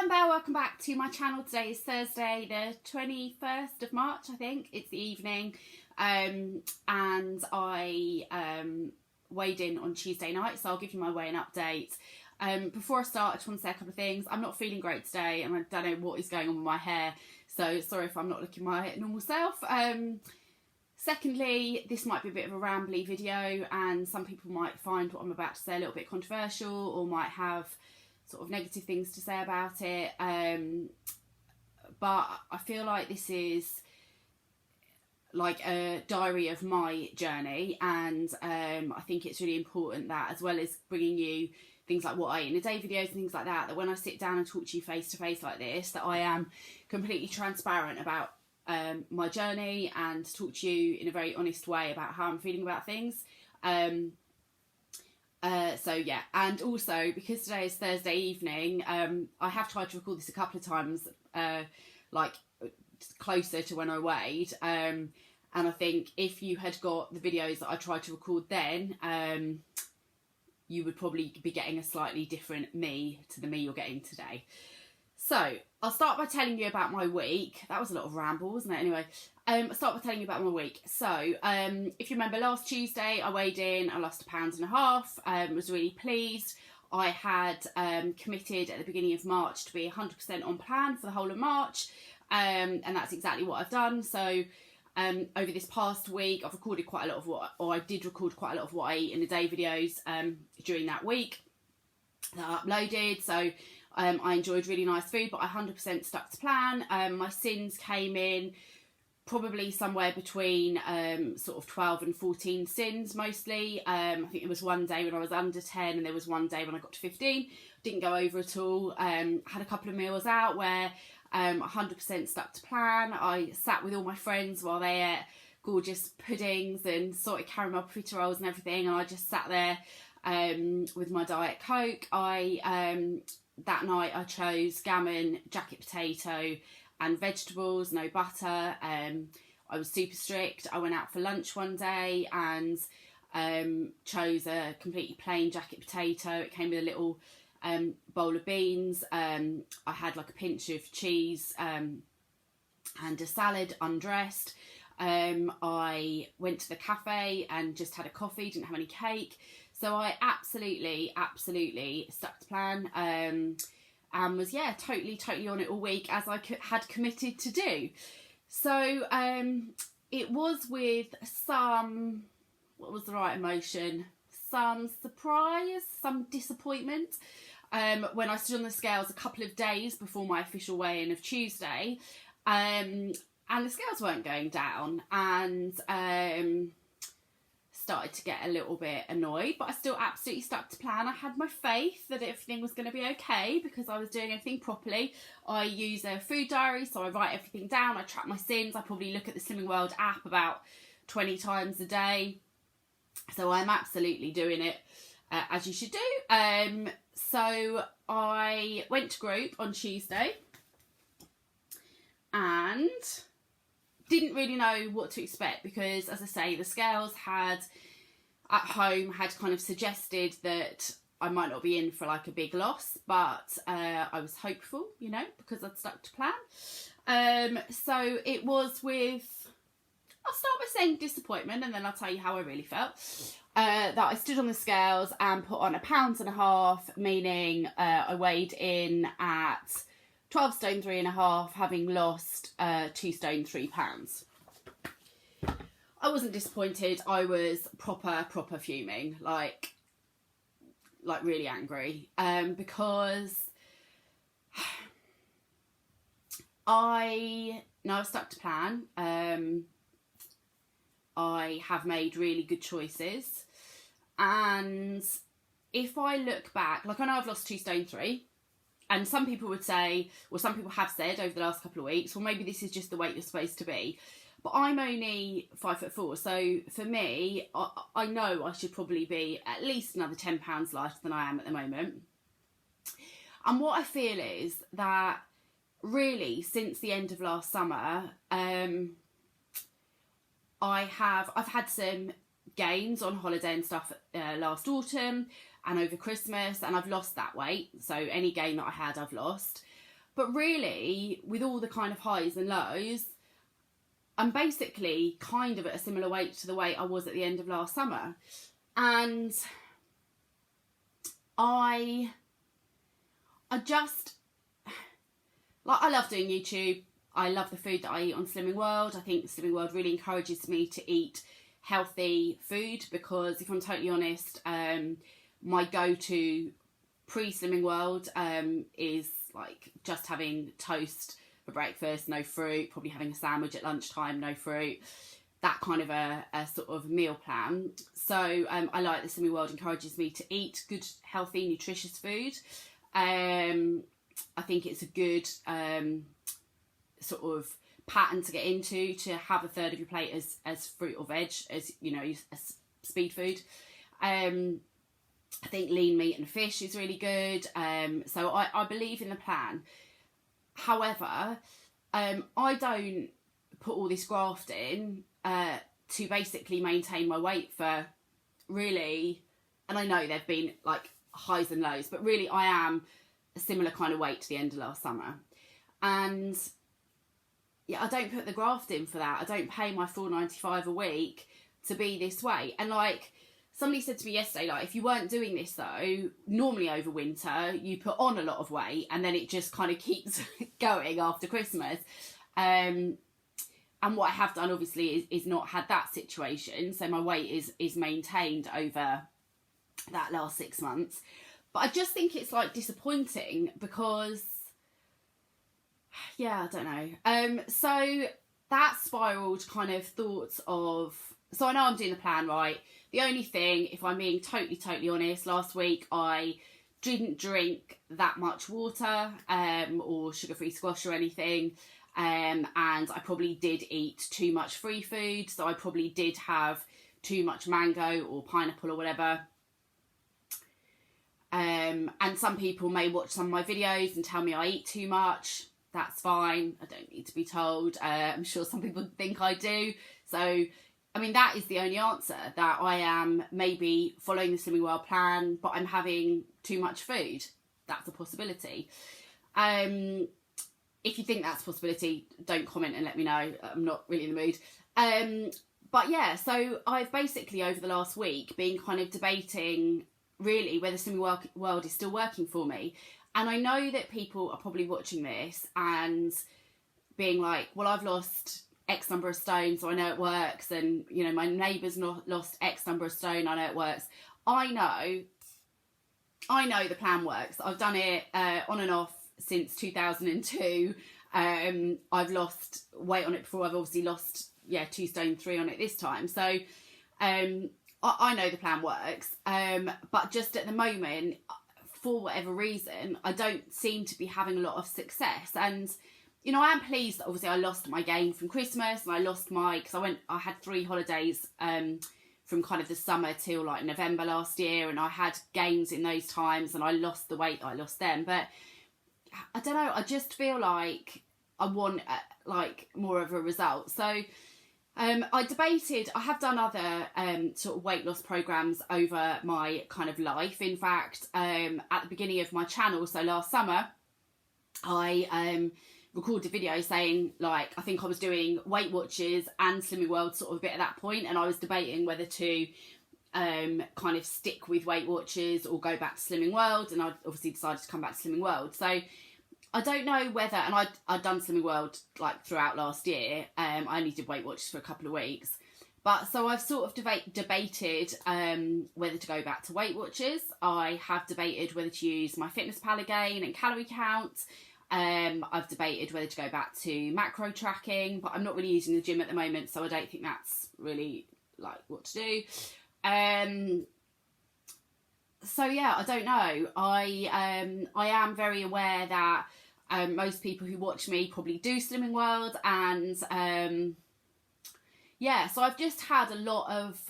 I'm Belle, welcome back to my channel. Today is Thursday the 21st of March, I think. It's the evening, and I weighed in on Tuesday night, so I'll give you my weigh-in update. Before I start, I just want to say a couple of things. I'm not feeling great today, and I don't know what is going on with my hair, so sorry if I'm not looking my normal self. Secondly, this might be a bit of a rambly video, and some people might find what I'm about to say a little bit controversial, or might have sort of negative things to say about it, but I feel like this is like a diary of my journey, and I think it's really important that, as well as bringing you things like what I eat in a day videos and things like that, that when I sit down and talk to you face to face like this, that I am completely transparent about my journey and talk to you in a very honest way about how I'm feeling about things. So yeah, and also because today is Thursday evening, I have tried to record this a couple of times, like closer to when I weighed, and I think if you had got the videos that I tried to record then, you would probably be getting a slightly different me to the me you're getting today. So I'll start by telling you about my week. That was a lot of ramble, wasn't it? Anyway, I'll start by telling you about my week. So if you remember, last Tuesday I weighed in, I lost 1.5 pounds, was really pleased. I had committed at the beginning of March to be 100% on plan for the whole of March, and that's exactly what I've done. So over this past week, I've recorded quite a lot of I did record quite a lot of what I eat in the day videos during that week that I uploaded. So I enjoyed really nice food, but I 100% stuck to plan. My sins came in probably somewhere between sort of 12 and 14 sins mostly. I think there was one day when I was under 10, and there was one day when I got to 15. Didn't go over at all. Had a couple of meals out where 100% stuck to plan. I sat with all my friends while they ate gorgeous puddings and salted caramel profiteroles and everything, and I just sat there with my Diet Coke. That night I chose gammon, jacket potato and vegetables, no butter. I was super strict. I went out for lunch one day and chose a completely plain jacket potato. It came with a little bowl of beans. I had like a pinch of cheese and a salad undressed. I went to the cafe and just had a coffee, didn't have any cake. So I absolutely stuck to plan, and was, yeah, totally on it all week, as I had committed to do. So it was with some, what was the right emotion? Some surprise, some disappointment, when I stood on the scales a couple of days before my official weigh-in of Tuesday, and the scales weren't going down, and started to get a little bit annoyed, but I still absolutely stuck to plan. I had my faith that everything was going to be okay because I was doing everything properly. I use a food diary, so I write everything down. I track my sins. I probably look at the Slimming World app about 20 times a day. So I'm absolutely doing it as you should do. So I went to group on Tuesday and didn't really know what to expect because, as I say, the scales had kind of suggested that I might not be in for like a big loss, but I was hopeful, you know, because I'd stuck to plan. So it was with, I'll start by saying disappointment, and then I'll tell you how I really felt. That I stood on the scales and put on 1.5 pounds, meaning I weighed in at 12 stone 3.5, having lost 2 stone 3 pounds. I wasn't disappointed. I was proper fuming, like really angry, because I know I've stuck to plan. I have made really good choices, and if I look back, like I know I've lost 2 stone 3. And some people would say, or some people have said over the last couple of weeks, well, maybe this is just the weight you're supposed to be. But I'm only 5'4", so for me, I know I should probably be at least another 10 pounds lighter than I am at the moment. And what I feel is that really since the end of last summer, I've had some gains on holiday and stuff last autumn and over Christmas, and I've lost that weight. So any gain that I had, I've lost. But really, with all the kind of highs and lows, I'm basically kind of at a similar weight to the weight I was at the end of last summer. And I just, like, I love doing YouTube. I love the food that I eat on Slimming World. I think Slimming World really encourages me to eat healthy food, because if I'm totally honest, my go-to pre-Slimming World is like just having toast for breakfast, no fruit, probably having a sandwich at lunchtime, no fruit, that kind of a sort of meal plan. So I like that Slimming World encourages me to eat good, healthy, nutritious food. I think it's a good sort of pattern to get into, to have a third of your plate as fruit or veg, as you know, as speed food. I think lean meat and fish is really good. So I believe in the plan. However, I don't put all this graft in to basically maintain my weight for really, and I know there've been like highs and lows, but really I am a similar kind of weight to the end of last summer. And yeah, I don't put the graft in for that. I don't pay my $4.95 a week to be this way. And like, somebody said to me yesterday, like, if you weren't doing this though, normally over winter, you put on a lot of weight and then it just kind of keeps going after Christmas. And what I have done, obviously, is not had that situation. So my weight is maintained over that last 6 months. But I just think it's like disappointing because, yeah, I don't know. So that spiraled kind of thoughts of, so I know I'm doing the plan right. The only thing, if I'm being totally honest, last week I didn't drink that much water or sugar-free squash or anything. And I probably did eat too much free food. So I probably did have too much mango or pineapple or whatever. And some people may watch some of my videos and tell me I eat too much. That's fine. I don't need to be told. I'm sure some people think I do. So, I mean, that is the only answer, that I am maybe following the Slimming World plan, but I'm having too much food. That's a possibility. If you think that's a possibility, don't comment and let me know. I'm not really in the mood. But yeah, so I've basically over the last week been kind of debating really whether Slimming World is still working for me. And I know that people are probably watching this and being like, well, I've lost X number of stone, so I know it works. And, you know, my neighbour's lost X number of stone, I know it works. I know the plan works. I've done it on and off since 2002. I've lost weight on it before. I've obviously lost 2 stone 3 on it this time. So I know the plan works. But just at the moment, for whatever reason, I don't seem to be having a lot of success. And you know, I am pleased that obviously I lost my gain from Christmas, and I lost because I had 3 holidays from kind of the summer till like November last year, and I had gains in those times and I lost the weight that I lost then. But I don't know, I just feel like I want like more of a result. So I debated, I have done other sort of weight loss programs over my kind of life. In fact, at the beginning of my channel, so last summer, I recorded a video saying, like, I think I was doing Weight Watchers and Slimming World sort of a bit at that point, and I was debating whether to kind of stick with Weight Watchers or go back to Slimming World, and I obviously decided to come back to Slimming World. So I don't know whether, and I'd done Slimming World like throughout last year. I only did Weight Watchers for a couple of weeks. But so I've sort of debated whether to go back to Weight Watchers. I have debated whether to use my MyFitnessPal again and calorie count. I've debated whether to go back to macro tracking, but I'm not really using the gym at the moment, so I don't think that's really like what to do. So yeah, I don't know. I am very aware that most people who watch me probably do Slimming World, and yeah, so I've just had a lot of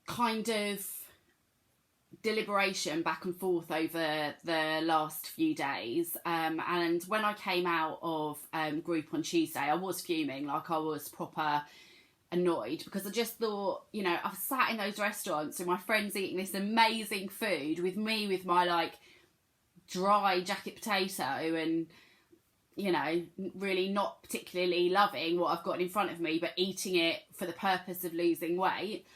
kind of deliberation back and forth over the last few days, and when I came out of group on Tuesday, I was fuming, like I was proper annoyed, because I just thought, you know, I've sat in those restaurants with my friends eating this amazing food with me with my like dry jacket potato and, you know, really not particularly loving what I've got in front of me, but eating it for the purpose of losing weight.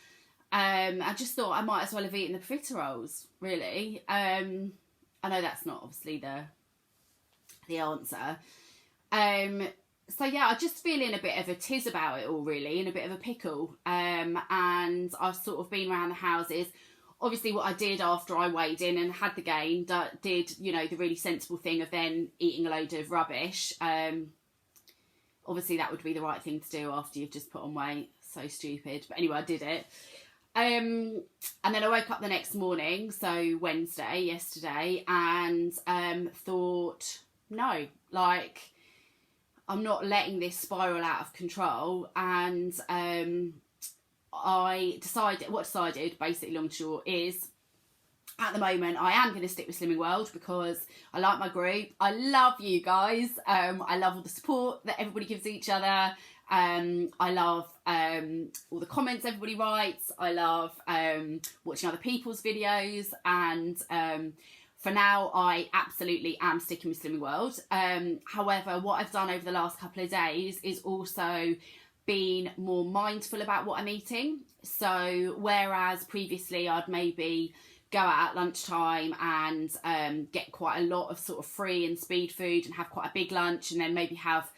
I just thought I might as well have eaten the profiteroles, really. I know that's not obviously the answer. So yeah, I'm just feeling a bit of a tiz about it all, really, and a bit of a pickle. And I've sort of been around the houses. Obviously, what I did after I weighed in and had the gain, did, you know, the really sensible thing of then eating a load of rubbish. Obviously, that would be the right thing to do after you've just put on weight. So stupid. But anyway, I did it. And then I woke up the next morning, so Wednesday, yesterday, and thought, no, like, I'm not letting this spiral out of control. And I decided, basically long and short, is at the moment I am going to stick with Slimming World because I like my group. I love you guys. I love all the support that everybody gives each other. I love all the comments everybody writes. I love watching other people's videos, and for now I absolutely am sticking with Slimming World. However, what I've done over the last couple of days is also been more mindful about what I'm eating. So whereas previously I'd maybe go out at lunchtime and get quite a lot of sort of free and speed food and have quite a big lunch, and then maybe have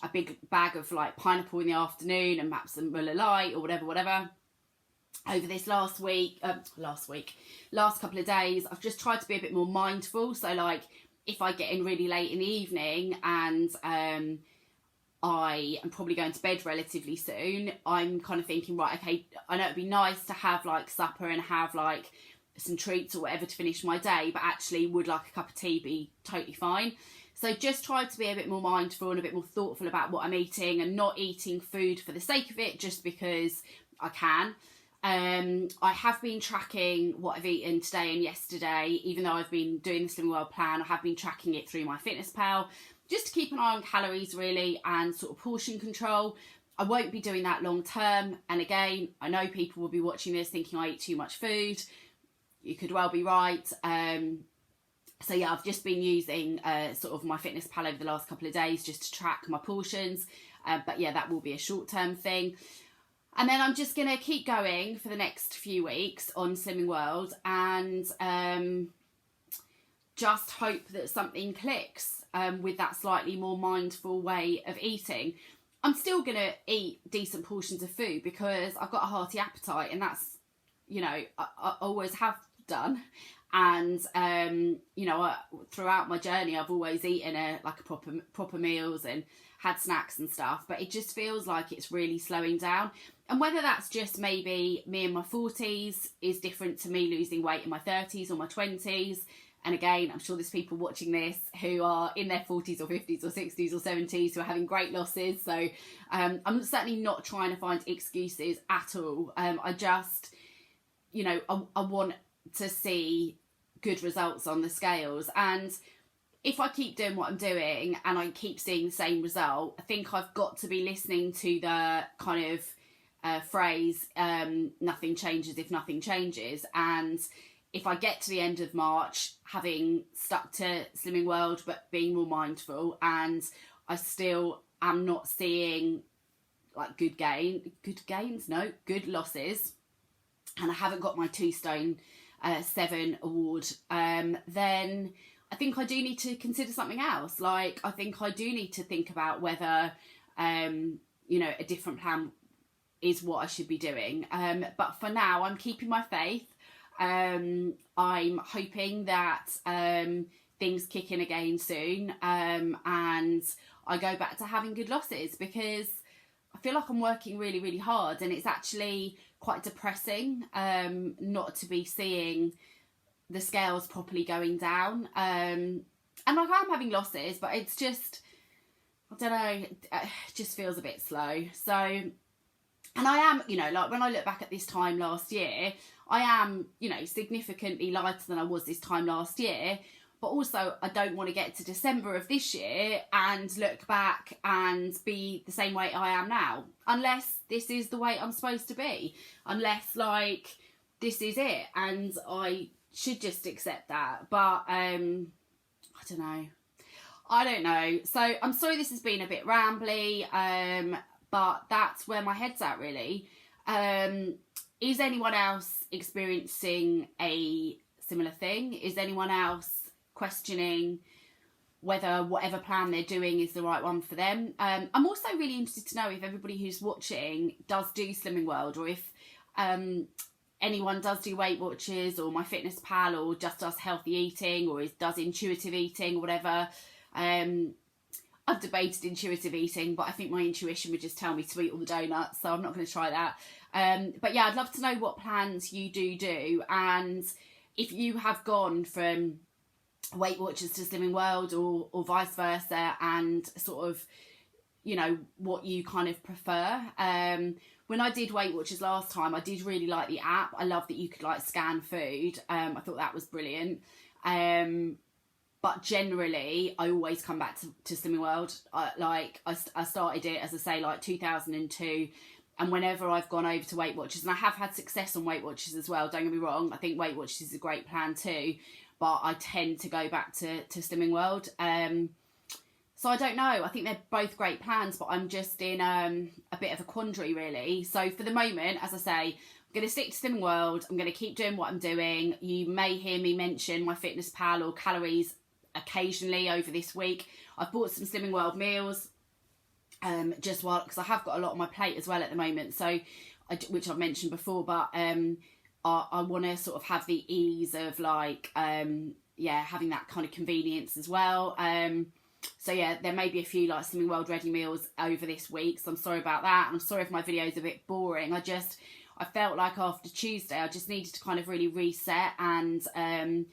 a big bag of like pineapple in the afternoon and perhaps some Muller Light or whatever. Over this last couple of days, I've just tried to be a bit more mindful. So like if I get in really late in the evening and I am probably going to bed relatively soon, I'm kind of thinking, right, okay, I know it'd be nice to have like supper and have like some treats or whatever to finish my day, but actually would like a cup of tea be totally fine. So just try to be a bit more mindful and a bit more thoughtful about what I'm eating, and not eating food for the sake of it just because I can. I have been tracking what I've eaten today and yesterday. Even though I've been doing the Slimming World plan, I have been tracking it through MyFitnessPal just to keep an eye on calories really and sort of portion control. I won't be doing that long term. And again, I know people will be watching this thinking I eat too much food. You could well be right. So yeah, I've just been using sort of MyFitnessPal over the last couple of days just to track my portions. But yeah, that will be a short-term thing. And then I'm just going to keep going for the next few weeks on Slimming World and just hope that something clicks with that slightly more mindful way of eating. I'm still going to eat decent portions of food because I've got a hearty appetite, and that's, you know, I always have done. And you know, throughout my journey I've always eaten a proper meals and had snacks and stuff, but it just feels like it's really slowing down. And whether that's just maybe me in my 40s is different to me losing weight in my 30s or my 20s. And again, I'm sure there's people watching this who are in their 40s or 50s or 60s or 70s who are having great losses. So I'm certainly not trying to find excuses at all. I just, you know, I want to see good results on the scales, and if I keep doing what I'm doing and I keep seeing the same result, I think I've got to be listening to the kind of phrase, nothing changes if nothing changes. And if I get to the end of March having stuck to Slimming World but being more mindful, and I still am not seeing like good losses, and I haven't got my 2 stone 7 award, then I think I do need to consider something else. Like, I think I do need to think about whether, you know, a different plan is what I should be doing. But for now, I'm keeping my faith. I'm hoping that things kick in again soon, and I go back to having good losses, because I feel like I'm working really, really hard, and it's actually quite depressing not to be seeing the scales properly going down. And like, I'm having losses, but it's just, I don't know, it just feels a bit slow. So, and I am, you know, like when I look back at this time last year, I am, you know, significantly lighter than I was this time last year. But also, I don't want to get to December of this year and look back and be the same weight I am now. Unless this is the weight I'm supposed to be. Unless, like, this is it. And I should just accept that. But, I don't know. So I'm sorry this has been a bit rambly, but that's where my head's at, really. Is anyone else experiencing a similar thing? Is anyone else questioning whether whatever plan they're doing is the right one for them? I'm also really interested to know if everybody who's watching does do Slimming World, or if anyone does do Weight Watchers or MyFitnessPal, or just does healthy eating, or does intuitive eating or whatever. I've debated intuitive eating, but I think my intuition would just tell me to eat all the donuts, so I'm not going to try that. But yeah, I'd love to know what plans you do, and if you have gone from Weight Watchers to Slimming World, or vice versa, and sort of, you know, what you kind of prefer. When I did Weight Watchers last time, I did really like the app. I love that you could like scan food. I thought that was brilliant. But generally, I always come back to Slimming World. I started it, as I say, like 2002. And whenever I've gone over to Weight Watchers, and I have had success on Weight Watchers as well, don't get me wrong, I think Weight Watchers is a great plan too, but I tend to go back to Slimming World. So I don't know, I think they're both great plans, but I'm just in a bit of a quandary, really. So for the moment, as I say, I'm going to stick to Slimming World. I'm going to keep doing what I'm doing. You may hear me mention MyFitnessPal or calories occasionally over this week. I've bought some Slimming World meals, just while, because I have got a lot on my plate as well at the moment, so which I've mentioned before, but I want to sort of have the ease of like yeah, having that kind of convenience as well. So yeah, there may be a few like Slimming World ready meals over this week, so I'm sorry about that, and I'm sorry if my video's a bit boring. I felt like after Tuesday I just needed to kind of really reset and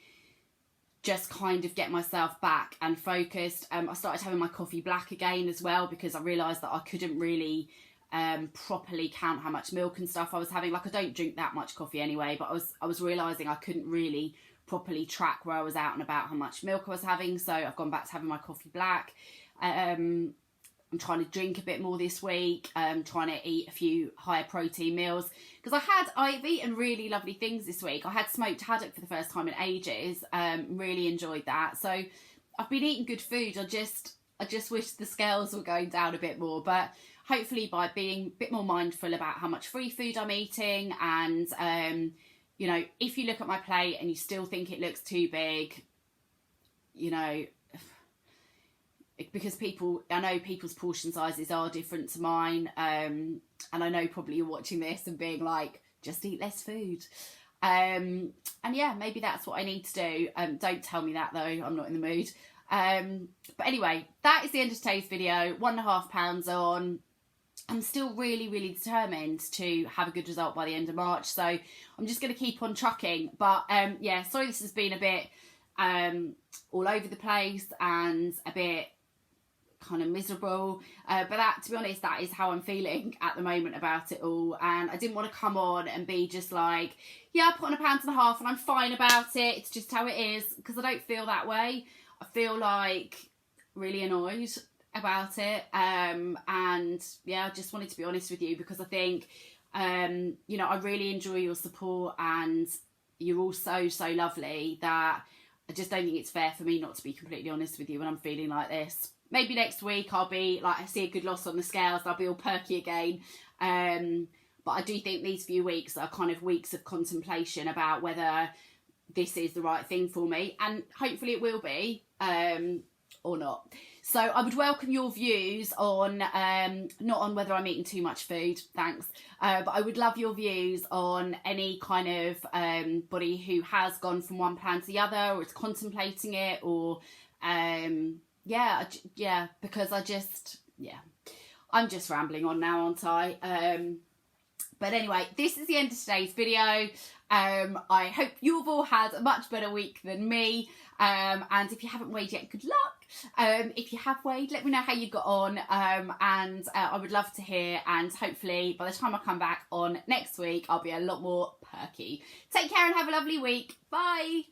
just kind of get myself back and focused. I started having my coffee black again as well, because I realised that I couldn't really properly count how much milk and stuff I was having. Like, I don't drink that much coffee anyway, but I was realising I couldn't really properly track where I was out and about how much milk I was having, so I've gone back to having my coffee black. I'm trying to drink a bit more this week, trying to eat a few higher protein meals, because I've eaten really lovely things this week. I had smoked haddock for the first time in ages, really enjoyed that. So I've been eating good food. I just wish the scales were going down a bit more, but hopefully by being a bit more mindful about how much free food I'm eating, and you know, if you look at my plate and you still think it looks too big, you know, because I know people's portion sizes are different to mine, and I know probably you're watching this and being like, just eat less food. And yeah, maybe that's what I need to do. Don't tell me that though, I'm not in the mood. But anyway, that is the end of today's video. 1.5 pounds on. I'm still really, really determined to have a good result by the end of March, so I'm just going to keep on trucking. But yeah, sorry this has been a bit all over the place and a bit kind of miserable, but that, to be honest, that is how I'm feeling at the moment about it all. And I didn't want to come on and be just like, yeah, I put on 1.5 pounds and I'm fine about it, it's just how it is, because I don't feel that way. I feel like really annoyed about it, and yeah, I just wanted to be honest with you, because I think you know, I really enjoy your support, and you're all so lovely, that I just don't think it's fair for me not to be completely honest with you when I'm feeling like this. Maybe next week I'll be like, I see a good loss on the scales, I'll be all perky again, but I do think these few weeks are kind of weeks of contemplation about whether this is the right thing for me, and hopefully it will be, or not. So I would welcome your views on, not on whether I'm eating too much food, thanks, but I would love your views on any kind of body who has gone from one plan to the other, or is contemplating it, or yeah, because I'm just rambling on now, aren't I? But anyway, this is the end of today's video. I hope you've all had a much better week than me. And if you haven't weighed yet, good luck. If you have weighed, let me know how you got on. And I would love to hear. And hopefully by the time I come back on next week, I'll be a lot more perky. Take care and have a lovely week. Bye.